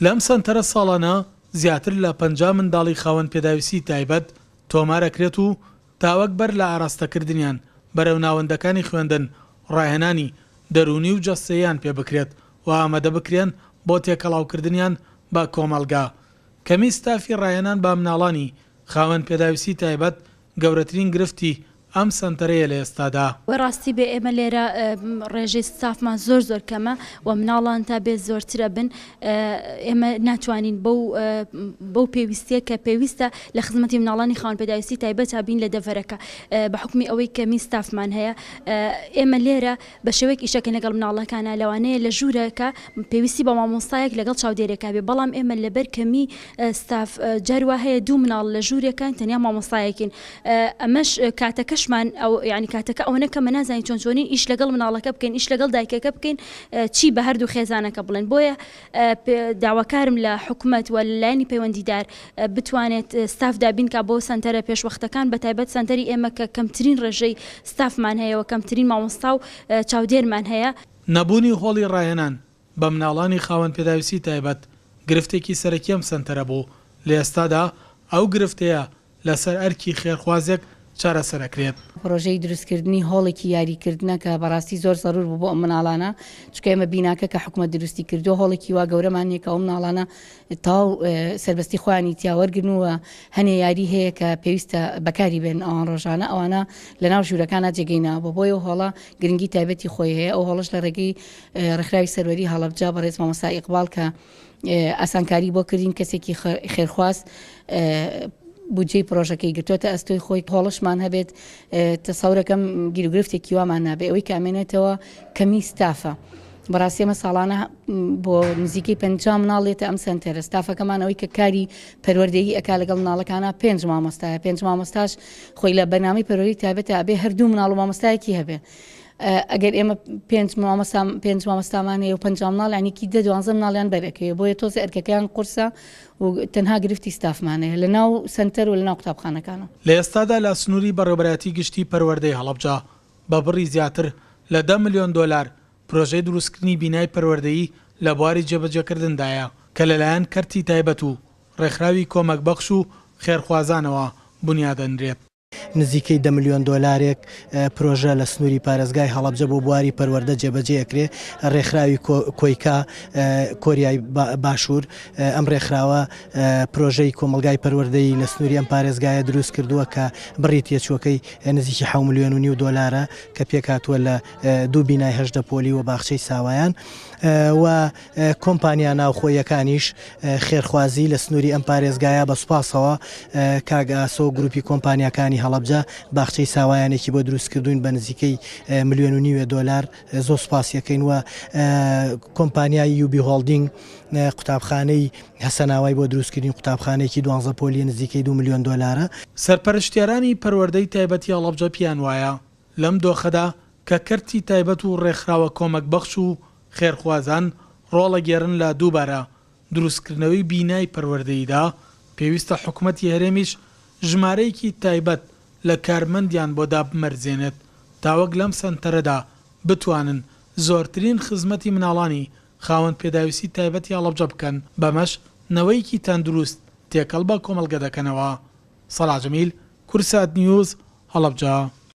لەم سەنتەرە ساڵانە زیاتر لە 50 منداڵی خاوەن پێداویستی تایبەت تۆمارەکرێت و تاوەک بەر لە ئاراستەکردنیان بەرەو ناوەندەکانی خوێندن ڕاهێنانی دەرونی و جەستەیان پێ بکرێت و ئامادە بکرێن بۆ تێکەڵاوکردنیان بە کۆمەلگا. کەمی ستافی ڕاهێنان بە مناڵانی خاوەن پێداویستی تایبەت گەورەترین گرفتی ئەم سنتەرەیە لە ئێستادا. وەڕاستی بێ ئێمە لێرە ڕێژەی ستافمان زۆر کەمە و مناڵان تا بێ زۆرترە بن ئێمە ناتوانین بەو پێویستیە کە پێویستە لە خزمەتی مناڵانی خاوەن پێداویستی تایبەت هابین لە دەڤەرەکە بە حکمی ئەوەی کەمی ستافمان هەیە. ئێمە لێرە بە شێوەیەک ئیشەکەین لەگەڵ مناڵەکانە لەوانەیە لە ژوورەکە پێویستی بە مامۆستایەک لەگەڵ چاودێرێکا بێ، بەڵام ئێمە لەبەر کەمی ستاف جاروا هەیە 2 مناڵ لە ژوورەکان تەنیا مامۆستایەکین. ئەمەش کاتەکەش ئەو یعنی کاتەکە ئەوەنە کە مەنازانی چۆنچۆنین ئیش لەگەڵ مناڵەکە بکەین، ئیش لەگەڵ دایکەکە بکەین، چی بە هەردوو خێزانەکە بڵێن. بۆیە داواکارم لە حکوومەت و لایەنی پەیوەندیدار بتوانێت ستاف دابین کا بۆ سنتەرە پێشوەختەکان بە تایبەت سنتەری ئێمە کە کەمترین ڕێژەی ستافمان هەیە و کەمترین مامۆستا و چاودێرمان هەیە. نەبوونی هۆڵی ڕاهێنان بە مناڵانی خاوەن پێداویستی تایبەت گرفتێکی سەرەکی ئەم سنتەرە بوو. لە ئێستادا ئەو گرفتەیە لەسەر ئەرکی خێرخوازێک چارەسەرەکرێت. پرۆژەی دروستکردنی هۆڵێکی یاریکردنە کە بەڕاستی زۆر زەرور بوو بۆ ئەم مناڵانە، چکە ئێمە بیناکە کە حکوومەت دروستی کردو هۆڵێکی وا گەورەمان هەیە کە ئەو مناڵانە تاو سەربەستی خۆیانی تیاوەرگرنەوە هەنێ یاری هەیە کە پێویستە بەکاری بێن ئەوان ڕۆژانە ئەوانە لە ناو ژوورەکانە جێگەینەوە. بۆیە هۆڵە گرنگی تایبەتی خۆی هەیە. ئەو هۆڵش لە ڕێگەی ڕێکخراوی سەروەری هەڵەبجا بەڕێز مامۆستا ئیقبال کە ئاسانکاری بۆ کردین کەسێکی خێرخواست بودجەی پرۆژەکەی گرتوۆتە ئەستۆی خۆی هۆڵشمان هەبێت تەسەورەکەم گیرگرفتێکی وامان نابێ ئەوەی کامێنێتەوە کەمی ستافە. بەڕاستی ئێمە ساڵانە بۆ نزیکەی 50 مناڵێتە ئەم سنتەرە. ستافەکەمانەوەی کە کاری پەروەردەیی ئەکا لەگەڵ مناڵەکانە 5 مامۆستایە. 5 مامۆستاش خۆی لە بەرنامەی پەروەردەی تایبەتە ئەبێ هەردوو مناڵ و مامۆستایەکی هەبێ. ئەگەر ئێمە 5 مامۆستامان هەیە و 50 مناڵ یانیکی 10-12 مناڵیان بەرەکەوێ، بۆیە تۆزە ئەرکەکەیان قورسە و تەنها گرفتی ستافمانەیە لە ناو سنتەر و لە ناو قوتابخانەکانە. لە ئێستادا لە سنووری بەڕێوەبەرەتی گشتی پەروەردەی هەڵەبجا بە بڕی زیاتر لە 10 ملیۆن دۆلار پرۆژەی دروستکردنی بینای پەروەردەیی لە بواری جێبەجێکردندایە کە لەلایەن کەرتی تایبەت و ڕێکخراوی کۆمەک بەخش و خێرخوازانەوە بنیادەنرێت. نزیکەی 10 ملیۆن دۆلارێک پرۆژە لە سنووری پارێزگای هەڵەبجە بۆ بواری پەروەردە جێبەجێکرێ. ڕێکخراوی کۆیکا کۆریای باشوور ئەم ڕێکخراوە پرۆژەی کۆمەلگای پەروەردەی لە سنووری ئەم پارێزگایە دروست کردووە کە بڕی تێچووەکەی نزیکی 7.5 ملیۆن دۆلارە کە پێکاتوە لە 2 بینای 18 پۆلی و باخچەی ساوایان و کۆمپانیا ناوخۆیەکانیش خێرخوازی لە سنووری ئەم پارێزگایە بە سوپاسەوە کاگاسۆ گروپی کۆمپانیاکانی هەڵەبجە باخچەی ساوایانێکی بۆ دروستکردوین بە نزیکەی 1.5 ملیۆن دۆلار زۆر سوپاسیەکەین و کۆمپانیای یوبی هۆڵدینگ قوتابخانەی هەسەناوای بۆ دروستکردنی قوتابخانەیەکی 12 پۆلی نزیکەی 2 ملیۆن دۆلارە. سەرپەرشتیارانی پەروەردەی تایبەتی هەڵەبجە پیان وایە لەم دۆخەدا کە کەرتی تایبەت و ڕێکخراوە کۆمەک بەخش و خێرخوازان ڕۆڵە گێڕن لە دووبارە دروستکردنەوەی بینای پەروەردەییدا پێویستە حکوومەتی هەرێمیش ژمارەیەکی تایبەت لە کارمەندیان بۆ دابمەرزێنێت تاوەک لەم سنتەرەدا بتوانن زۆرترین خزمەتی مناڵانی خاوەن پێداویستی تایبەتی هەڵەبجە بکەن. بەمەش نەوەیەکی تەندروست تێکەڵ بە کۆمەلگە دەکەنەوە. سەلاح جەمیل، کورسات نیوز، هەڵەبجە.